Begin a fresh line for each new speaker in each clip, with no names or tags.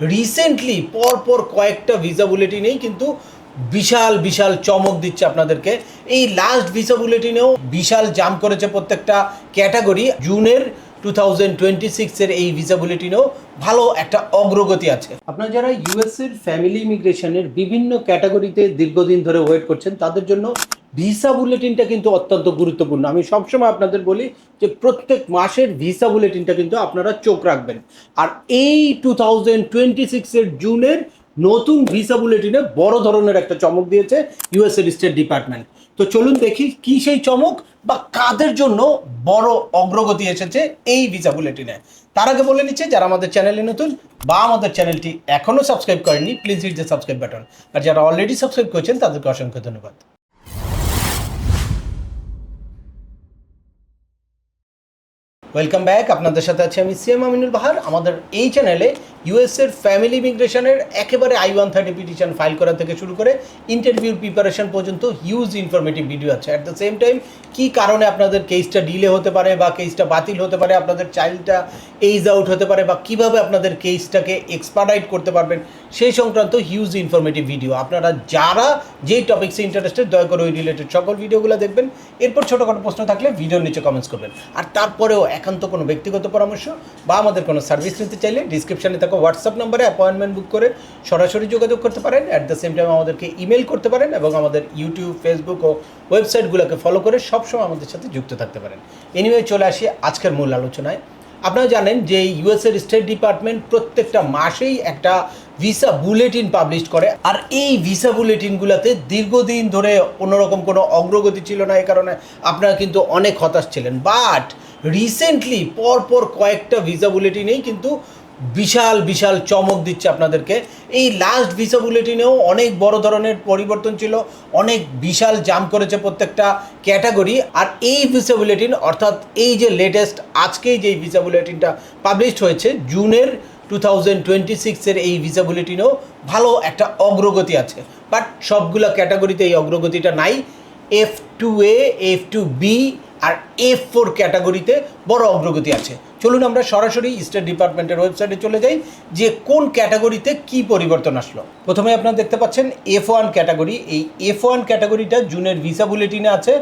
Recently পরপর কয়েকটা visa বুলেটিনেই কিন্তু বিশাল বিশাল চমক দিচ্ছে আপনাদেরকে। এই লাস্ট ভিসা বুলেটিনেও বিশাল জাম্প করেছে প্রত্যেকটা ক্যাটাগরি। জুনের 2026-এর এই ভিসা বুলেটিনেও ভালো একটা অগ্রগতি আছে। আপনারা যারা ইউএসএর ফ্যামিলি ইমিগ্রেশনের বিভিন্ন ক্যাটাগরিতে দীর্ঘদিন ধরে ওয়েট করছেন, তাদের জন্য ভিসা বুলেটিনটা কিন্তু অত্যন্ত গুরুত্বপূর্ণ। আমি সবসময় আপনাদের বলি যে প্রত্যেক মাসের ভিসা বুলেটিনটা কিন্তু আপনারা চোখ রাখবেন। আর এই 2026-এর জুনের নতুন ভিসা বুলেটিনে বড় ধরনের একটা চমক দিয়েছে ইউএসএর স্টেট ডিপার্টমেন্ট। তো চলুন দেখি কি সেই চমক বা কাদের জন্য বড় অগ্রগতি এসেছে এই ভিসা বুলেটিনে। তার আগে বলে নিচ্ছে, যারা আমাদের চ্যানেলে নতুন বা আমাদের চ্যানেলটি এখনও সাবস্ক্রাইব করেননি, please hit the subscribe button. আর যারা অলরেডি সাবস্ক্রাইব করেছেন তাদেরকে অসংখ্য ধন্যবাদ। Welcome back. আপনাদের সাথে আছি আমি সিএম আমিনুল বাহার। আমাদের এই চ্যানেলে ইউএসএর ফ্যামিলি ইমিগ্রেশনের একেবারে I-130 পিটিশন ফাইল করা থেকে শুরু করে ইন্টারভিউর প্রিপারেশন পর্যন্ত হিউজ ইনফরমেটিভ ভিডিও আছে। অ্যাট দ্য সেম টাইম কী কারণে আপনাদের কেসটা ডিলে হতে পারে বা কেসটা বাতিল হতে পারে, আপনাদের চাইল্ডটা এইজ আউট হতে পারে, বা কীভাবে আপনাদের কেসটাকে এক্সপার্টাইট করতে পারবেন সেই সংক্রান্ত হিউজ ইনফরমেটিভ ভিডিও। আপনারা যারা যেই টপিক্সে ইন্টারেস্টেড দয়া করে ওই রিলেটেড সকল ভিডিওগুলো দেখবেন। এরপর ছোটোখাটো প্রশ্ন থাকলে ভিডিওর নিচে কমেন্টস করবেন। আর তারপরেও একান্ত কোনো ব্যক্তিগত পরামর্শ বা আমাদের কোনো সার্ভিস নিতে চাইলে ডিসক্রিপশানে থাকা হোয়াটসঅ্যাপ নাম্বারে অ্যাপয়েন্টমেন্ট বুক করে সরাসরি যোগাযোগ করতে পারেন। অ্যাট দ্য সেম টাইম আমাদেরকে ইমেল করতে পারেন এবং আমাদের ইউটিউব, ফেসবুক ও ওয়েবসাইটগুলোকে ফলো করে সবসময় আমাদের সাথে যুক্ত থাকতে পারেন। এনিওয়ে, চলে আসি আজকের মূল আলোচনায়। আপনারা জানেন যে ইউএসএর স্টেট ডিপার্টমেন্ট প্রত্যেকটা মাসেই একটা ভিসা বুলেটিন পাবলিশ করে। আর এই ভিসা বুলেটিনগুলোতে দীর্ঘদিন ধরে অন্যরকম কোনো অগ্রগতি ছিল না, এই কারণে আপনারা কিন্তু অনেক হতাশ ছিলেন। বাট রিসেন্টলি পরপর কয়েকটা ভিসা বুলেটিনেই কিন্তু বিশাল বিশাল চমক দিচ্ছে আপনাদেরকে। এই লাস্ট ভিসা বুলেটিনেও অনেক বড় ধরনের পরিবর্তন ছিল, অনেক বিশাল জাম্প করেছে প্রত্যেকটা ক্যাটাগরি। আর এই ভিসা বুলেটিন, অর্থাৎ এই যে লেটেস্ট আজকেই যেই ভিসা বুলেটিনটা পাবলিশড হয়েছে জুনের 2026-এর এই ভিসা বুলেটিনেও ভালো একটা অগ্রগতি আছে। বাট সবগুলো ক্যাটাগরিতে এই অগ্রগতিটা নাই। F2A, F2B আর F4 ক্যাটাগরিতে বড় অগ্রগতি আছে। চলুন আমরা সরাসরি স্টেট ডিপার্টমেন্টের ওয়েবসাইটে চলে যাই যে কোন ক্যাটাগরিতে কি পরিবর্তন আসলো। প্রথমে আপনারা দেখতে পাচ্ছেন F1 ক্যাটাগরি। এই F1 ক্যাটাগরিটা জুনের ভিসা বুলেটিনে আছে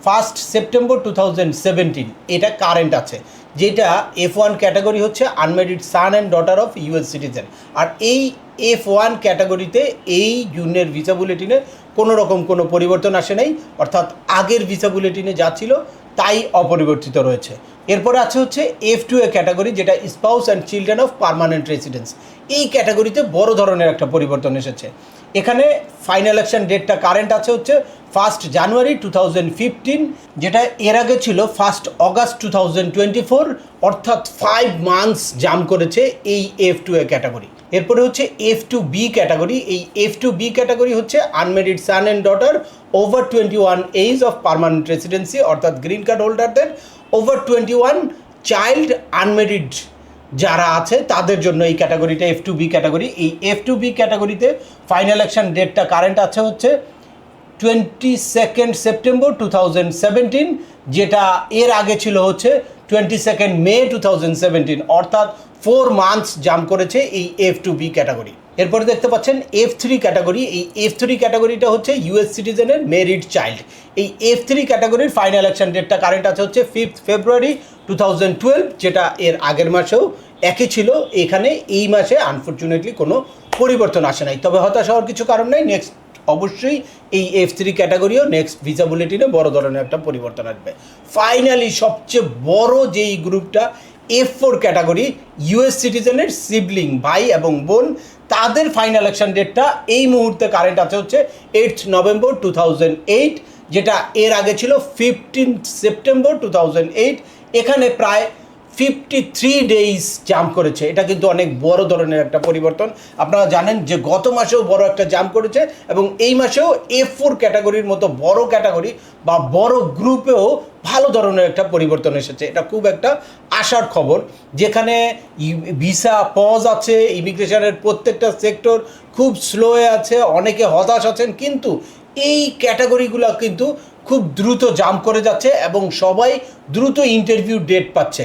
1 সেপ্টেম্বর 2017। এটা কারেন্ট আছে। যেটা F1 ক্যাটাগরি হচ্ছে unmarried son and daughter of US citizen. আর এই F1 ক্যাটাগরিতে এই জুনের ভিসা বুলেটিনে কোনো রকম কোনো পরিবর্তন আসে নাই, অর্থাৎ আগের ভিসা বুলেটিনে যা ছিল তাই অপরিবর্তিত রয়েছে। এরপরে আছে হচ্ছে F2A ক্যাটাগরি, যেটা spouse and children of permanent residence. এই ক্যাটাগরিতে বড় ধরনের একটা পরিবর্তন এসেছে। এখানে ফাইনাল ইলেকশন ডেটটা কারেন্ট আছে হচ্ছে 1 জানুয়ারি 2015, যেটা এর আগে ছিল 1 অগাস্ট 2024, অর্থাৎ 5 মান্থস জাম্প করেছে এই F2A ক্যাটাগরি। এরপরে হচ্ছে F2B ক্যাটাগরি। এই F2B ক্যাটাগরি হচ্ছে unmarried son and daughter over 21 age of permanent residency, অর্থাৎ গ্রিন কার্ড হোল্ডারদের ওভার 21 চাইল্ড আনম্যারিড যারা আছে তাদের জন্য এই ক্যাটাগরিটা F2B ক্যাটাগরি। এই F2B ক্যাটাগরিতে ফাইনাল ইলেকশন ডেটটা কারেন্ট আছে হচ্ছে 22 সেপ্টেম্বর 2017, যেটা এর আগে ছিল হচ্ছে 22 মে 2017, অর্থাৎ 4 মান্থস জাম্প করেছে এই F2B ক্যাটাগরি। এরপরে দেখতে পাচ্ছেন F3 ক্যাটাগরি। এই F3 ক্যাটাগরিটা হচ্ছে ইউএস সিটিজেনের মেরিড চাইল্ড। এই F3 ক্যাটাগরির ফাইনাল ইলেকশন ডেটটা কারেন্ট আছে হচ্ছে 5 ফেব্রুয়ারি 2012, যেটা এর আগের মাসেও একই ছিল। এখানে এই মাসে আনফর্চুনেটলি কোনো পরিবর্তন আসে নাই, তবে হতাশ হওয়ার কিছু কারণ নেই। নেক্সট অবশ্যই এই F3 ক্যাটাগরিও নেক্সট ভিসা বুলেটিনে বড় ধরনের একটা পরিবর্তন আসবে। ফাইনালি সবচেয়ে বড় যেই গ্রুপটা F4 ক্যাটাগরি, ইউএস সিটিজেনের সিবলিং ভাই এবং বোন, তাদের ফাইনাল ইলেকশন ডেটটা এই মুহূর্তে কারেন্ট আছে হচ্ছে 8 নভেম্বর 2008, যেটা এর আগে ছিল 15 সেপ্টেম্বর 2008। এখানে প্রায় 53 ডেইজ জাম্প করেছে। এটা কিন্তু অনেক বড় ধরনের একটা পরিবর্তন। আপনারা জানেন যে গত মাসেও বড় একটা জাম্প করেছে এবং এই মাসেও F4 ক্যাটাগরির মতো বড় ক্যাটাগরি বা বড় গ্রুপেও ভালো ধরনের একটা পরিবর্তন এসেছে। এটা খুব একটা আশার খবর, যেখানে ভিসা পজ আছে, ইমিগ্রেশনের প্রত্যেকটা সেক্টর খুব স্লোয়ে আছে, অনেকে হতাশ আছেন, কিন্তু এই ক্যাটাগরিগুলো কিন্তু খুব দ্রুত জাম্প করে যাচ্ছে এবং সবাই দ্রুত ইন্টারভিউ ডেট পাচ্ছে।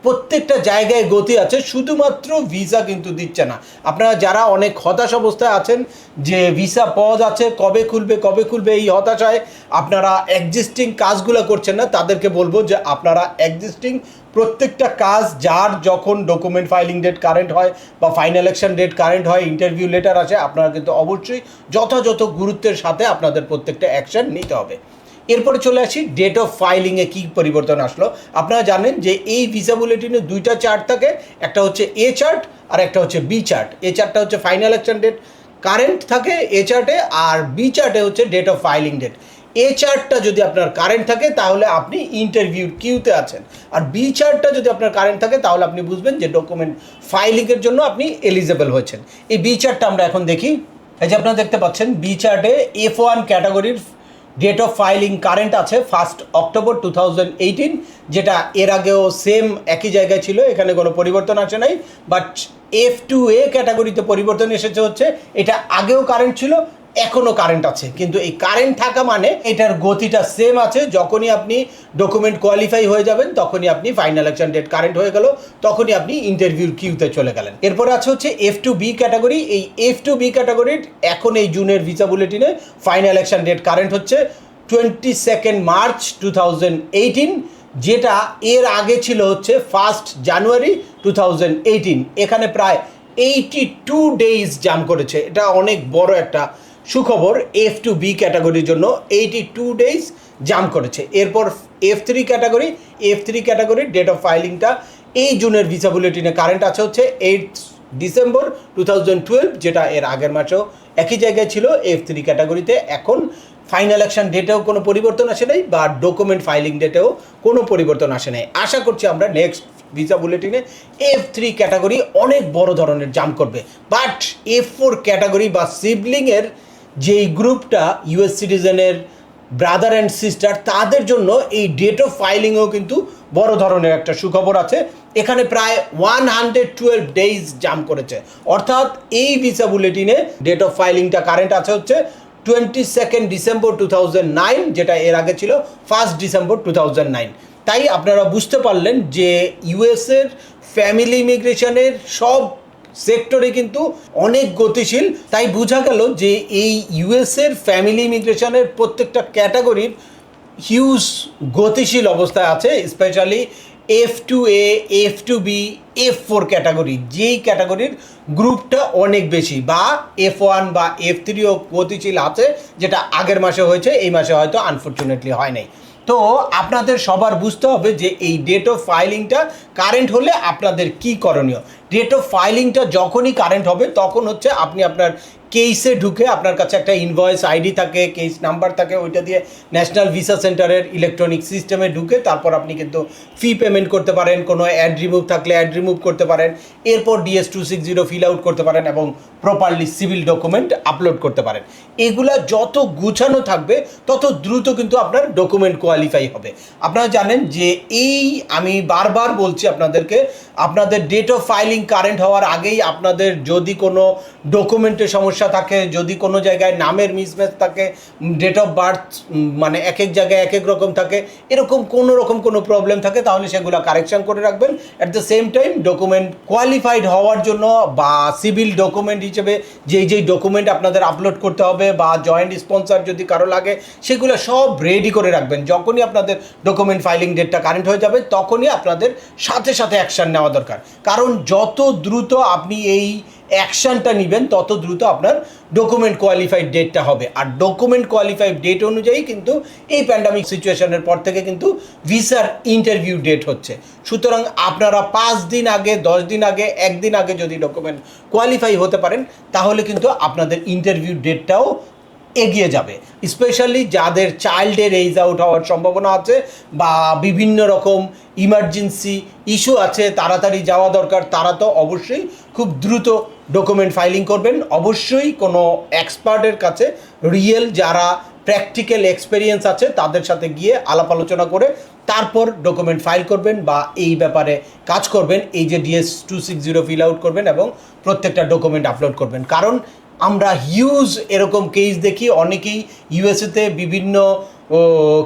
প্রত্যেকটা জায়গায় গতি আছে, শুধুমাত্র ভিসা কিন্তু দিচ্ছে না। আপনারা যারা অনেক হতাশ অবস্থায় আছেন যে ভিসা পজ আছে, কবে খুলবে এই হতাশায় আপনারা এক্সিস্টিং কাজগুলো করছেন না, তাদেরকে বলবো যে আপনারা এক্সিস্টিং প্রত্যেকটা কাজ, যার যখন ডকুমেন্ট ফাইলিং ডেট কারেন্ট হয় বা ফাইনাল অ্যাকশন ডেট কারেন্ট হয়, ইন্টারভিউ লেটার আসে, আপনারা কিন্তু অবশ্যই যথাযথ গুরুত্বের সাথে আপনাদের প্রত্যেকটা অ্যাকশন নিতে হবে। এরপরে চলে আসি ডেট অফ ফাইলিংয়ে কী পরিবর্তন আসলো। আপনারা জানেন যে এই ভিসা বুলেটিনে দুইটা চার্ট থাকে, একটা হচ্ছে এ চার্ট আর একটা হচ্ছে বি চার্ট। এ চার্টটা হচ্ছে ফাইনাল অ্যাকশন ডেট কারেন্ট থাকে এ চার্টে, আর বি চার্টে হচ্ছে ডেট অফ ফাইলিং ডেট। এ চার্টটা যদি আপনার কারেন্ট থাকে তাহলে আপনি ইন্টারভিউর কিউতে আছেন, আর বি চার্টটা যদি আপনার কারেন্ট থাকে তাহলে আপনি বুঝবেন যে ডকুমেন্ট ফাইলিংয়ের জন্য আপনি এলিজেবল হয়েছেন। এই বি চার্টটা আমরা এখন দেখি। এই যে আপনারা দেখতে পাচ্ছেন বি চার্টে F1 ক্যাটাগরির ডেট অফ ফাইলিং কারেন্ট আছে 1 অক্টোবর 2018, যেটা এর আগেও সেম একই জায়গায় ছিল, এখানে কোনো পরিবর্তন আসে নাই। বাট F2A ক্যাটাগরিতে পরিবর্তন এসেছে হচ্ছে এটা আগেও কারেন্ট ছিল, এখনও কারেন্ট আছে, কিন্তু এই কারেন্ট থাকা মানে এটার গতিটা সেম আছে। যখনই আপনি ডকুমেন্ট কোয়ালিফাই হয়ে যাবেন তখনই আপনি ফাইনাল অ্যাকশন ডেট কারেন্ট হয়ে গেল, তখনই আপনি ইন্টারভিউর কিউতে চলে গেলেন। এরপরে আছে হচ্ছে F2B ক্যাটাগরি। এই F2B ক্যাটাগরির এখন এই জুনের ভিসা বুলেটিনে ফাইনাল অ্যাকশন ডেট কারেন্ট হচ্ছে 22 মার্চ 2018, যেটা এর আগে ছিল হচ্ছে 1 জানুয়ারি 2018। এখানে প্রায় 82 ডেজ জাম করেছে, এটা অনেক বড় একটা সুখবর। F2B ক্যাটাগরির জন্য 82 ডেজ জাম করেছে। এরপর F3 ক্যাটাগরির ডেট অফ ফাইলিংটা এই জুনের ভিসা বুলেটিনে কারেন্ট আছে হচ্ছে 8 ডিসেম্বর 2012, যেটা এর আগের মাসেও একই জায়গায় ছিল F3 ক্যাটাগরিতে। এখন ফাইনাল অ্যাকশন ডেটেও কোনো পরিবর্তন আসে নাই বা ডকুমেন্ট ফাইলিং ডেটেও কোনো পরিবর্তন আসে নাই। আশা করছি আমরা নেক্সট ভিসা বুলেটিনে F3 ক্যাটাগরি অনেক বড় ধরনের জাম্প করবে। বাট F4 ক্যাটাগরি বা সিবলিংয়ের যেই গ্রুপটা ইউএস সিটিজেনের ব্রাদার অ্যান্ড সিস্টার, তাদের জন্য এই ডেট অফ ফাইলিংয়েও কিন্তু বড় ধরনের একটা সুখবর আছে। এখানে প্রায় 112 ডেজ জাম্প করেছে, অর্থাৎ এই ভিসা বুলেটিনে ডেট অফ ফাইলিংটা কারেন্ট আছে হচ্ছে 22 ডিসেম্বর 2009, যেটা এর আগে ছিল 1 ডিসেম্বর 2009। তাই আপনারা বুঝতে পারলেন যে ইউএসের ফ্যামিলি ইমিগ্রেশনের সব সেক্টরে কিন্তু অনেক গতিশীল। তাই বোঝা গেল যে এই ইউএসের ফ্যামিলি ইমিগ্রেশনের প্রত্যেকটা ক্যাটাগরির হিউজ গতিশীল অবস্থায় আছে, specially F2A, F2B, F4 category, যেই ক্যাটাগরির গ্রুপটা অনেক বেশি, বা F1 বা F3ও গতিশীল আছে, যেটা আগের মাসে হয়েছে, এই মাসে হয়তো আনফর্চুনেটলি হয় নাই। তো আপনাদের সবার বুঝতে হবে যে এই ডেট অফ ফাইলিংটা কারেন্ট হলে আপনাদের কি করণীয়। ডেট অফ ফাইলিংটা যখনই কারেন্ট হবে তখন হচ্ছে আপনি আপনার কেসে ঢুকে, আপনার কাছে একটা ইনভয়েস আইডি থাকে, কেস নাম্বার থাকে, ওইটা দিয়ে ন্যাশনাল ভিসা সেন্টারের ইলেকট্রনিক সিস্টেমে ঢুকে তারপর আপনি কিন্তু ফি পেমেন্ট করতে পারেন, কোনো অ্যাড রিমুভ থাকলে অ্যাড রিমুভ করতে পারেন, এরপর DS-260 ফিল আউট করতে পারেন এবং প্রপারলি সিভিল ডকুমেন্ট আপলোড করতে পারেন। এগুলা যত গুছানো থাকবে তত দ্রুত কিন্তু আপনার ডকুমেন্ট কোয়ালিফাই হবে। আপনারা জানেন যে আমি বারবার বলছি আপনাদেরকে, আপনাদের ডেট অফ ফাইলিং কারেন্ট হওয়ার আগেই আপনাদের যদি কোনো ডকুমেন্টের সমস্যা থাকে, যদি কোনো জায়গায় নামের মিসম্যাচ থাকে, ডেট অফ বার্থ মানে এক এক জায়গায় এক এক রকম থাকে, এরকম কোনো প্রবলেম থাকে, তাহলে সেগুলো কারেকশন করে রাখবেন। At the same time document qualified হওয়ার জন্য বা সিভিল ডকুমেন্ট হিসেবে যেই ডকুমেন্ট আপনাদের আপলোড করতে হবে বা জয়েন্ট স্পন্সর যদি কারো লাগে, সেগুলো সব রেডি করে রাখবেন। যখনই আপনাদের ডকুমেন্ট ফাইলিং ডেটটা কারেন্ট হয়ে যাবে তখনই আপনাদের সাথে সাথে অ্যাকশান নেওয়া দরকার, কারণ যত দ্রুত আপনি এই অ্যাকশানটা নেবেন তত দ্রুত আপনার ডকুমেন্ট কোয়ালিফাইড ডেটটা হবে। আর ডকুমেন্ট কোয়ালিফাইড ডেট অনুযায়ী কিন্তু এই প্যান্ডামিক সিচুয়েশনের পর থেকে কিন্তু ভিসার ইন্টারভিউ ডেট হচ্ছে। সুতরাং আপনারা 5 দিন আগে, 10 দিন আগে, 1 দিন আগে যদি ডকুমেন্ট কোয়ালিফাই হতে পারেন তাহলে কিন্তু আপনাদের ইন্টারভিউ ডেটটাও এগিয়ে যাবে। স্পেশালি যাদের চাইল্ডের এইজ আউট হওয়ার সম্ভাবনা আছে বা বিভিন্ন রকম ইমার্জেন্সি ইস্যু আছে, তাড়াতাড়ি যাওয়া দরকার, তারা তো অবশ্যই খুব দ্রুত ডকুমেন্ট ফাইলিং করবেন। অবশ্যই কোনো এক্সপার্টের কাছে, রিয়েল যারা প্র্যাকটিক্যাল এক্সপেরিয়েন্স আছে তাদের সাথে গিয়ে আলাপ আলোচনা করে তারপর ডকুমেন্ট ফাইল করবেন বা এই ব্যাপারে কাজ করবেন। এই যে DS-260 ফিল আউট করবেন এবং প্রত্যেকটা ডকুমেন্ট আপলোড করবেন, কারণ আমরা হিউজ এরকম কেস দেখি, অনেকেই ইউএসএতে বিভিন্ন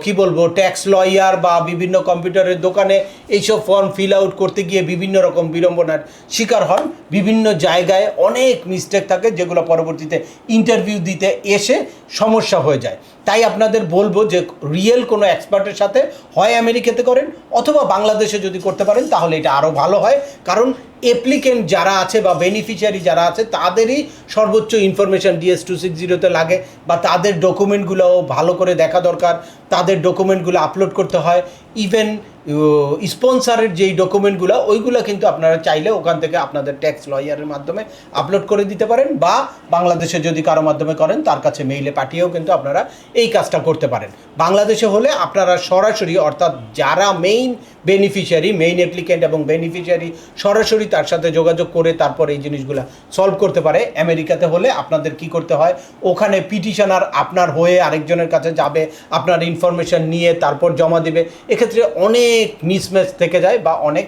কি বলবো ট্যাক্স লয়ার বা বিভিন্ন কম্পিউটারের দোকানে এইসব ফর্ম ফিল আউট করতে গিয়ে বিভিন্ন রকম বিড়ম্বনার শিকার হন, বিভিন্ন জায়গায় অনেক মিস্টেক থাকে যেগুলো পরবর্তীতে ইন্টারভিউ দিতে এসে সমস্যা হয়ে যায়। তাই আপনাদের বলবো যে রিয়েল কোনো এক্সপার্টের সাথে হয় আমেরিকাতে করেন অথবা বাংলাদেশে যদি করতে পারেন তাহলে এটা আরও ভালো হয়, কারণ অ্যাপ্লিকেন্ট যারা আছে বা বেনিফিশিয়ারি যারা আছে তাদেরই সর্বোচ্চ ইনফরমেশান DS-260-তে লাগে, বা তাদের ডকুমেন্টগুলোও ভালো করে দেখা দরকার, তাদের ডকুমেন্টগুলো আপলোড করতে হয়। ইভেন স্পন্সারের যেই ডকুমেন্টগুলো ওইগুলো কিন্তু আপনারা চাইলে ওখান থেকে আপনাদের ট্যাক্স লয়ারের মাধ্যমে আপলোড করে দিতে পারেন, বা বাংলাদেশে যদি কারো মাধ্যমে করেন তার কাছে মেইলে পাঠিয়েও কিন্তু আপনারা এই কাজটা করতে পারেন। বাংলাদেশে হলে আপনারা সরাসরি, অর্থাৎ যারা মেইন বেনিফিশিয়ারি, মেইন অ্যাপ্লিকেন্ট এবং বেনিফিশিয়ারি সরাসরি তার সাথে যোগাযোগ করে তারপর এই জিনিসগুলো সলভ করতে পারে। আমেরিকাতে হলে আপনাদের কি করতে হয়, ওখানে পিটিশনার আপনার হয়ে আরেকজনের কাছে যাবে, আপনার ইনফরমেশান নিয়ে তারপর জমা দেবে। এক্ষেত্রে অনেক মিসম্যাচ থেকে যায় বা অনেক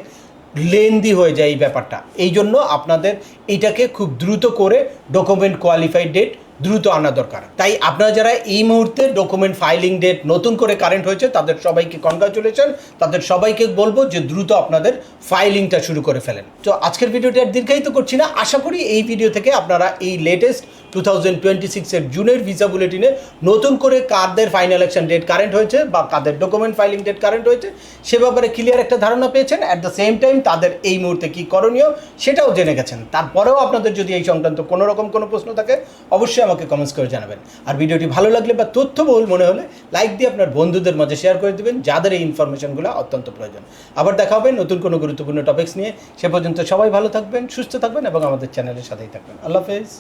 লেন্দি হয়ে যায় এই ব্যাপারটা। এই জন্য আপনাদের এটাকে খুব দ্রুত করে ডকুমেন্ট কোয়ালিফাইড ডেট দ্রুত আনা দরকার। তাই আপনারা যারা এই মুহূর্তে ডকুমেন্ট ফাইলিং ডেট নতুন করে কারেন্ট হয়েছে তাদের সবাইকে কনগ্রাচুলেশন, তাদের সবাইকে বলবো যে দ্রুত আপনাদের ফাইলিংটা শুরু করে ফেলেন। তো আজকের ভিডিওটি আর দীর্ঘায়িত করছি না, আশা করি এই ভিডিও থেকে আপনারা এই লেটেস্ট 2026-এর জুনের ভিসা বুলেটিনে নতুন করে কাদের ফাইনাল অ্যাকশন ডেট কারেন্ট হয়েছে বা কাদের ডকুমেন্ট ফাইলিং ডেট কারেন্ট হয়েছে সে ব্যাপারে ক্লিয়ার একটা ধারণা পেয়েছেন। অ্যাট দ্য সেম টাইম তাদের এই মুহূর্তে কী করণীয় সেটাও জেনে গেছেন। তারপরেও আপনাদের যদি এই সংক্রান্ত কোনো রকম কোনো প্রশ্ন থাকে অবশ্যই আমাকে কমেন্টস করে জানাবেন। আর ভিডিওটি ভালো লাগলে বা তথ্যবহুল মনে হলে লাইক দিয়ে আপনার বন্ধুদের মাঝে শেয়ার করে দেবেন যাদের এই ইনফরমেশনগুলো অত্যন্ত প্রয়োজন। আবার দেখা হবে নতুন কোনো গুরুত্বপূর্ণ টপিকস নিয়ে। সে পর্যন্ত সবাই ভালো থাকবেন, সুস্থ থাকবেন এবং আমাদের চ্যানেলের সাথেই থাকবেন। আল্লাহ হাফেজ।